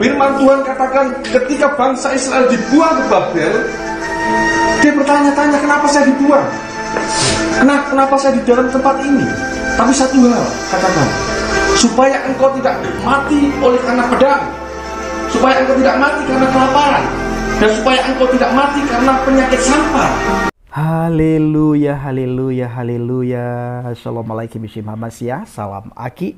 Firman Tuhan katakan ketika bangsa Israel dibuang ke Babel, dia bertanya-tanya, kenapa saya dibuang? Kenapa saya di dalam tempat ini? Tapi satu hal katakan, supaya engkau tidak mati oleh karena pedang, supaya engkau tidak mati karena kelaparan, dan supaya engkau tidak mati karena penyakit sampar. Haleluya, haleluya, haleluya. Assalamualaikum warahmatullahi wabarakatuh. Salam Aki.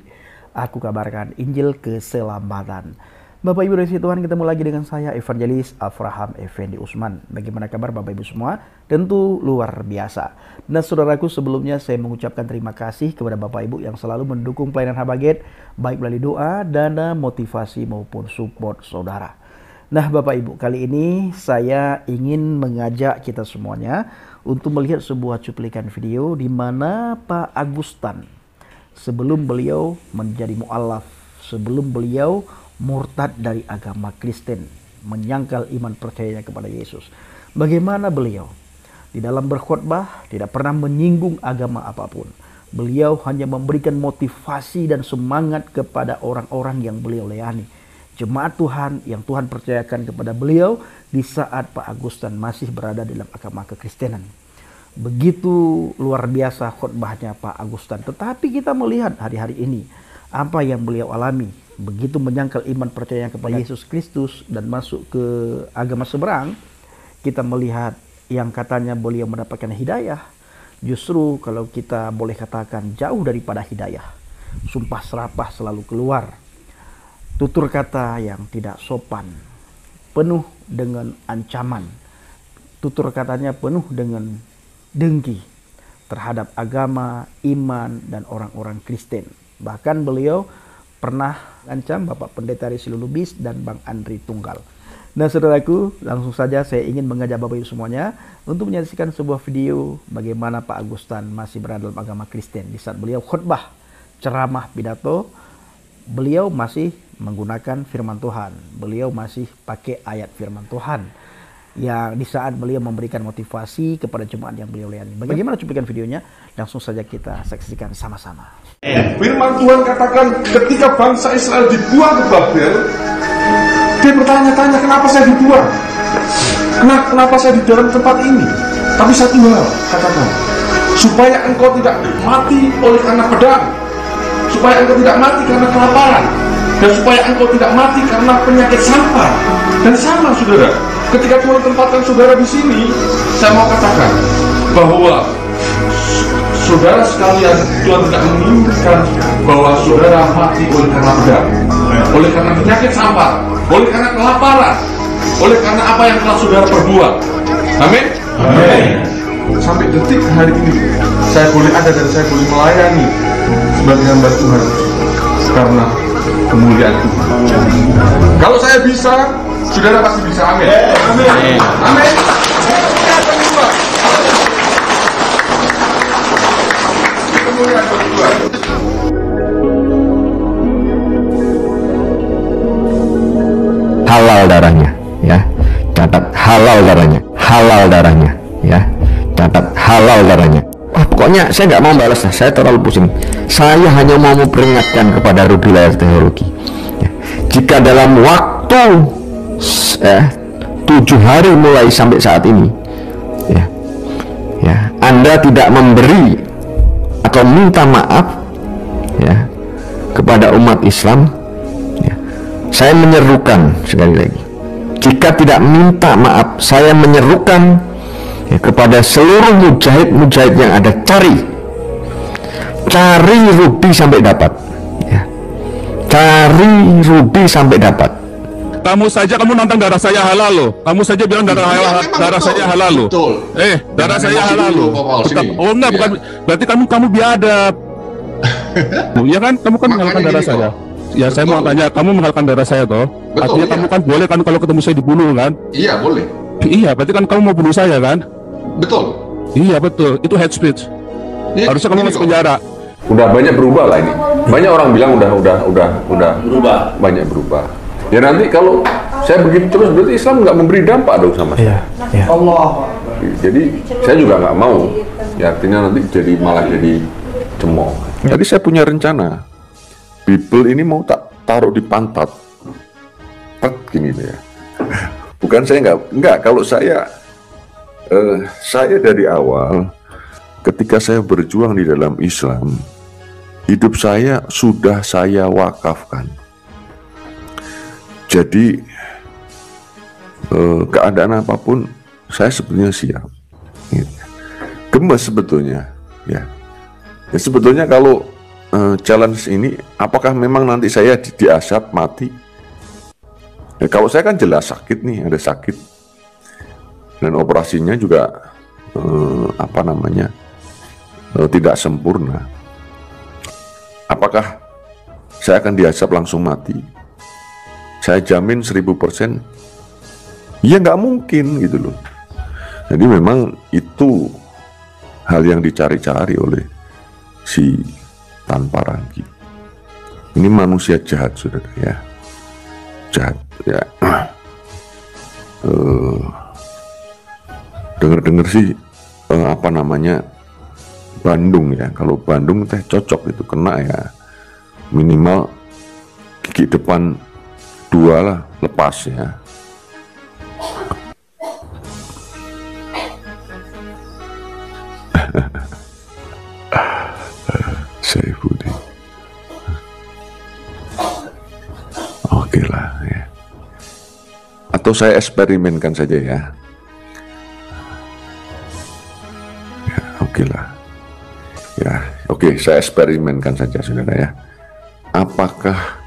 Aku kabarkan Injil keselamatan. Bapak Ibu dari Tuhan, ketemu lagi dengan saya Evangelis Avraham Effendi Usman. Bagaimana kabar Bapak Ibu semua? Tentu luar biasa. Nah saudaraku, sebelumnya saya mengucapkan terima kasih kepada Bapak Ibu yang selalu mendukung pelayanan Habaget, baik melalui doa, dana, motivasi maupun support saudara. Nah Bapak Ibu, kali ini saya ingin mengajak kita semuanya untuk melihat sebuah cuplikan video di mana Pak Agustan, sebelum beliau menjadi mu'alaf, sebelum beliau murtad dari agama Kristen, menyangkal iman percayanya kepada Yesus, bagaimana beliau di dalam berkhotbah tidak pernah menyinggung agama apapun. Beliau hanya memberikan motivasi dan semangat kepada orang-orang yang beliau layani, jemaat Tuhan yang Tuhan percayakan kepada beliau di saat Pak Agustan masih berada dalam agama kekristenan. Begitu luar biasa khotbahnya Pak Agustan. Tetapi kita melihat hari-hari ini apa yang beliau alami, begitu menyangkal iman percaya kepada Yesus Kristus dan masuk ke agama seberang. Kita melihat yang katanya beliau mendapatkan hidayah, justru kalau kita boleh katakan jauh daripada hidayah. Sumpah serapah selalu keluar, tutur kata yang tidak sopan, penuh dengan ancaman, tutur katanya penuh dengan dengki terhadap agama, iman, dan orang-orang Kristen. Bahkan beliau pernah ancam Bapak Pendeta Resi Lubis dan Bang Andri Tunggal. Nah saudaraku, langsung saja saya ingin mengajak Bapak Ibu semuanya untuk menyaksikan sebuah video bagaimana Pak Agustan masih berada dalam agama Kristen. Di saat beliau khotbah, ceramah, pidato, beliau masih menggunakan firman Tuhan. Beliau masih pakai ayat firman Tuhan yang di saat beliau memberikan motivasi kepada jemaat yang beliau layani. Bagaimana cuplikan videonya? Langsung saja kita saksikan sama-sama. Firman Tuhan katakan ketika bangsa Israel dibuang ke Babel, dia bertanya-tanya, kenapa saya dibuang? Kenapa saya di dalam tempat ini? Tapi satu hal katakan, supaya engkau tidak mati oleh karena pedang, supaya engkau tidak mati karena kelaparan, dan supaya engkau tidak mati karena penyakit sampar. Dan sama saudara, ketika Tuhan tempatkan saudara di sini, saya mau katakan bahwa saudara sekalian, Tuhan tidak menginginkan bahwa saudara mati oleh karena pedang, oleh karena penyakit sampar, oleh karena kelaparan, oleh karena apa yang telah saudara perbuat. Amin. Amin. Sampai detik hari ini saya boleh ada dan saya boleh melayani sebagai hamba Tuhan karena kemuliaan Tuhan. Kalau saya bisa, saudara pasti bisa. Amin. Amin. Amin. Kemuliaan Tuhan. Halal darahnya, ya. Catat halal darahnya. Halal darahnya, ya. Catat halal darahnya. Wah, pokoknya saya nggak mau balas, saya terlalu pusing. Saya hanya mau memperingatkan kepada Rudi Layar Teknologi, ya. Jika dalam waktu 7 hari mulai sampai saat ini, ya, Anda tidak memberi atau minta maaf, ya, kepada umat Islam, ya, saya menyerukan sekali lagi, jika tidak minta maaf, saya menyerukan, ya, kepada seluruh mujahid yang ada, cari Ruby sampai dapat, ya. Cari Ruby sampai dapat. Kamu saja kamu nantang darah saya halal loh. Kamu saja bilang darah saya halal loh. Darah saya halal loh. Oh enggak, bukan. Berarti kamu biadab. Iya kan? Kamu kan menghalalkan darah saya. Ya saya mau tanya, kamu menghalalkan darah saya toh? Artinya kamu kan boleh kan kalau ketemu saya dibunuh kan? Iya boleh. Iya, berarti kan kamu mau bunuh saya kan? Betul. Iya betul. Itu hate speech. Harusnya kamu masuk penjara. Udah banyak berubah lah ini. Banyak orang bilang udah berubah. Banyak berubah. Ya nanti kalau saya begitu terus berarti Islam nggak memberi dampak dong sama saya. Ya. Allah. Jadi saya juga nggak mau. Ya artinya nanti malah jadi cemooh. Jadi saya punya rencana. Bible ini mau tak taruh di pantat. gini ya. Bukan saya enggak. Kalau saya dari awal ketika saya berjuang di dalam Islam, hidup saya sudah saya wakafkan. Jadi keadaan apapun saya sebetulnya siap. Gemes sebetulnya, ya. Sebetulnya kalau challenge ini, apakah memang nanti saya diazab mati? Ya, kalau saya kan jelas sakit nih, ada sakit, dan operasinya juga tidak sempurna. Apakah saya akan diazab langsung mati? Saya jamin 1000%. Ya nggak mungkin gitu loh. Jadi memang itu hal yang dicari-cari oleh si Tan Parangi. Ini manusia jahat, saudara ya. Jahat ya. Dengar-dengar sih Bandung ya. Kalau Bandung teh cocok itu, kena ya minimal gigi depan 2 lah, lepas ya. Saifuddin. Oke lah ya. Atau saya eksperimenkan saja ya. Ya, oke lah. Ya, oke, saya eksperimenkan saja saudara ya. Apakah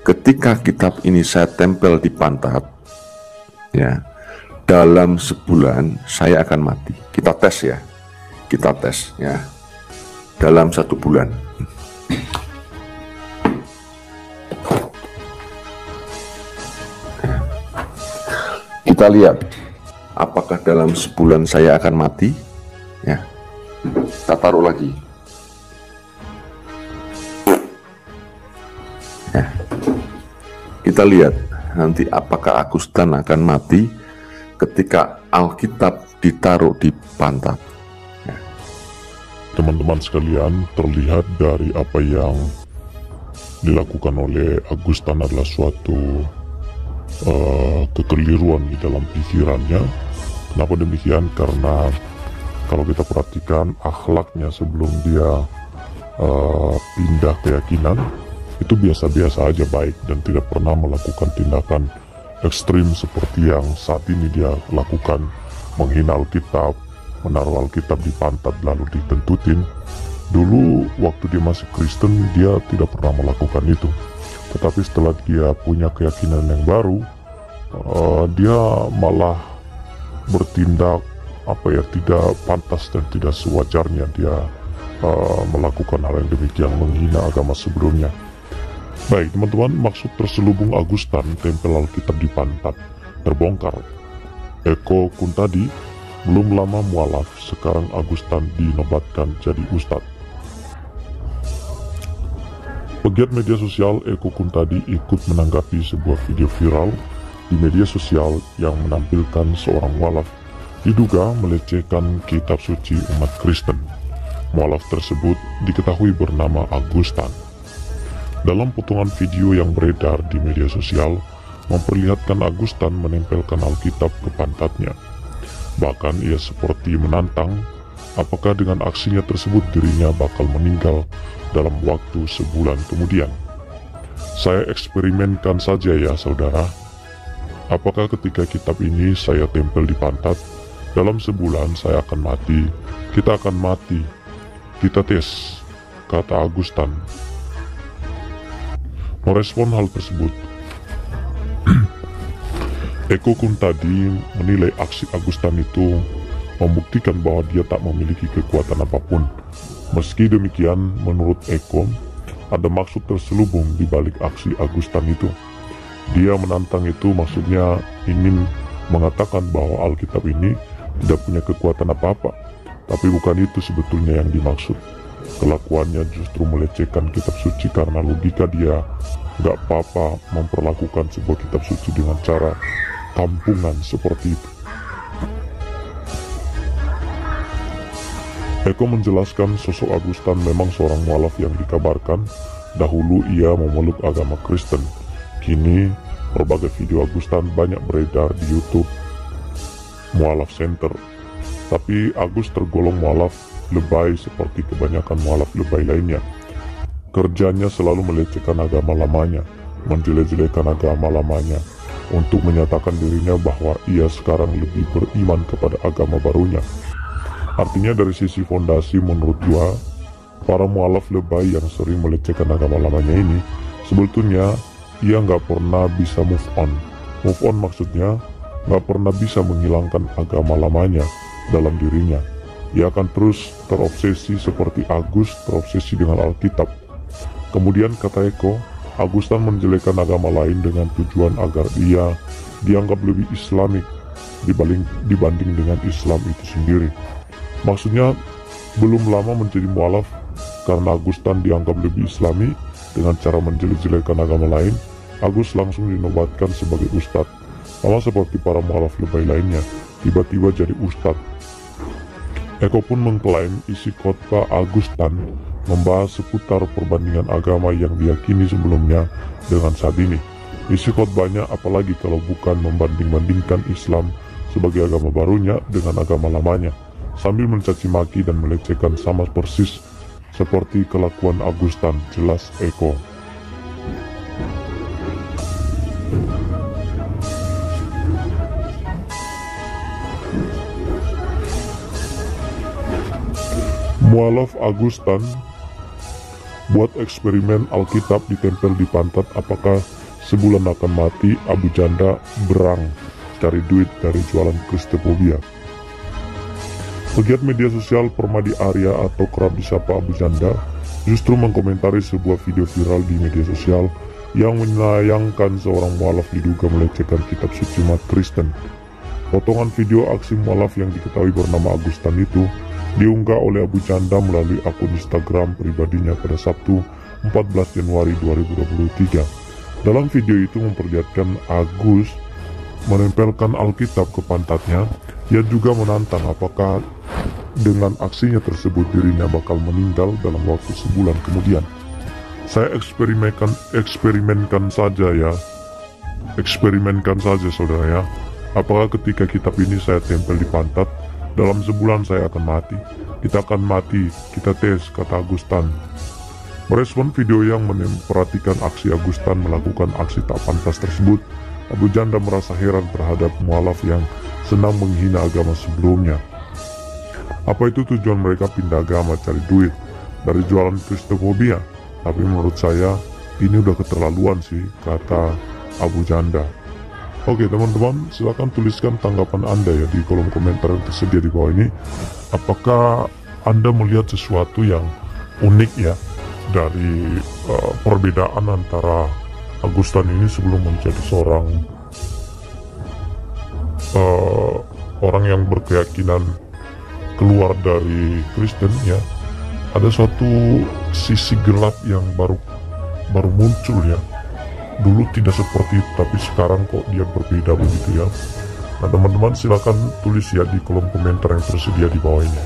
ketika kitab ini saya tempel di pantat, ya, dalam sebulan saya akan mati? Kita tes ya. Kita tes ya. Dalam 1 bulan. Kita lihat apakah dalam sebulan saya akan mati, ya. Kita taruh lagi ya. Kita lihat nanti apakah Agustan akan mati ketika Alkitab ditaruh di pantat. Teman-teman sekalian, terlihat dari apa yang dilakukan oleh Agustan adalah suatu kekeliruan di dalam pikirannya. Kenapa demikian? Karena kalau kita perhatikan akhlaknya sebelum dia pindah keyakinan, itu biasa-biasa aja, baik, dan tidak pernah melakukan tindakan ekstrim seperti yang saat ini dia lakukan, menghina Alkitab, menaruh Alkitab di pantat lalu ditentutin. Dulu waktu dia masih Kristen dia tidak pernah melakukan itu, tetapi setelah dia punya keyakinan yang baru, dia malah bertindak tidak pantas dan tidak sewajarnya dia melakukan hal yang demikian, menghina agama sebelumnya. Baik teman-teman, maksud terselubung Agustan tempel Alkitab di pantat terbongkar. Eko Kuntadi belum lama mualaf, sekarang Agustan dinobatkan jadi ustadz. Pegiat media sosial Eko Kuntadi ikut menanggapi sebuah video viral di media sosial yang menampilkan seorang mualaf diduga melecehkan kitab suci umat Kristen. Mualaf tersebut diketahui bernama Agustan. Dalam potongan video yang beredar di media sosial, memperlihatkan Agustan menempelkan Alkitab ke pantatnya. Bahkan ia seperti menantang apakah dengan aksinya tersebut dirinya bakal meninggal dalam waktu sebulan kemudian. Saya eksperimenkan saja ya saudara. Apakah ketika kitab ini saya tempel di pantat, dalam sebulan saya akan mati? Kita akan mati. Kita tes, kata Agustan. Merespon hal tersebut, Eko Kuntadi menilai aksi Agustan itu membuktikan bahwa dia tak memiliki kekuatan apapun. Meski demikian, menurut Eko, ada maksud terselubung di balik aksi Agustan itu. Dia menantang itu maksudnya ingin mengatakan bahwa Alkitab ini tidak punya kekuatan apa-apa. Tapi bukan itu sebetulnya yang dimaksud. Kelakuannya justru melecehkan kitab suci karena logika dia gak apa-apa memperlakukan sebuah kitab suci dengan cara tampungan seperti itu. Eko menjelaskan sosok Agustan memang seorang mualaf yang dikabarkan dahulu ia memeluk agama Kristen. Kini berbagai video Agustan banyak beredar di YouTube mualaf center. Tapi Agus tergolong mualaf lebay seperti kebanyakan mualaf lebay lainnya. Kerjanya selalu melecehkan agama lamanya, menjelek-jelekan agama lamanya, untuk menyatakan dirinya bahwa ia sekarang lebih beriman kepada agama barunya. Artinya dari sisi fondasi menurut gua, para mualaf lebay yang sering melecehkan agama lamanya ini, sebetulnya ia nggak pernah bisa move on. Move on maksudnya nggak pernah bisa menghilangkan agama lamanya dalam dirinya. Ia akan terus terobsesi seperti Agus terobsesi dengan Alkitab. Kemudian kata Eko, Agustan menjelekkan agama lain dengan tujuan agar ia dianggap lebih islamik dibanding dengan Islam itu sendiri. Maksudnya belum lama menjadi mualaf karena Agustan dianggap lebih islami dengan cara menjelek-jelekan agama lain, Agus langsung dinobatkan sebagai ustadz. Sama seperti para mualaf lebay lainnya, tiba-tiba jadi ustadz. Eko pun mengklaim isi khotbah Agustan membahas seputar perbandingan agama yang diyakini sebelumnya dengan saat ini. Isi khotbahnya apalagi kalau bukan membanding-bandingkan Islam sebagai agama barunya dengan agama lamanya, sambil mencaci maki dan melecehkan sama persis seperti kelakuan Agustan, jelas Eko. Mualaf Agustan buat eksperimen Alkitab ditempel di pantat, apakah sebulan akan mati? Abu Janda berang cari duit dari jualan Kristofobia. Pegiat media sosial Permadi Arya atau kerap disapa Abu Janda justru mengkomentari sebuah video viral di media sosial yang menayangkan seorang mualaf diduga melecehkan kitab suci umat Kristen. Potongan video aksi mualaf yang diketahui bernama Agustan itu diunggah oleh Abu Janda melalui akun Instagram pribadinya pada Sabtu 14 Januari 2023. Dalam video itu memperlihatkan Agus menempelkan Alkitab ke pantatnya. Ia juga menantang apakah dengan aksinya tersebut dirinya bakal meninggal dalam waktu sebulan kemudian. Saya eksperimenkan saja ya. Eksperimenkan saja saudara ya. Apakah ketika kitab ini saya tempel di pantat, dalam sebulan saya akan mati. Kita akan mati, kita tes, kata Agustan. Merespon video yang memperhatikan aksi Agustan melakukan aksi tak pantas tersebut, Abu Janda merasa heran terhadap mualaf yang senang menghina agama sebelumnya. Apa itu tujuan mereka pindah agama cari duit dari jualan Kristofobia? Tapi menurut saya ini udah keterlaluan sih, kata Abu Janda. Oke teman-teman, silakan tuliskan tanggapan Anda ya di kolom komentar yang tersedia di bawah ini. Apakah Anda melihat sesuatu yang unik ya dari perbedaan antara Agustan ini sebelum menjadi seorang orang yang berkeyakinan keluar dari Kristen ya. Ada suatu sisi gelap yang baru muncul ya. Dulu tidak seperti itu, tapi sekarang kok dia berbeda begitu ya. Nah teman-teman silakan tulis ya di kolom komentar yang tersedia di bawah ini.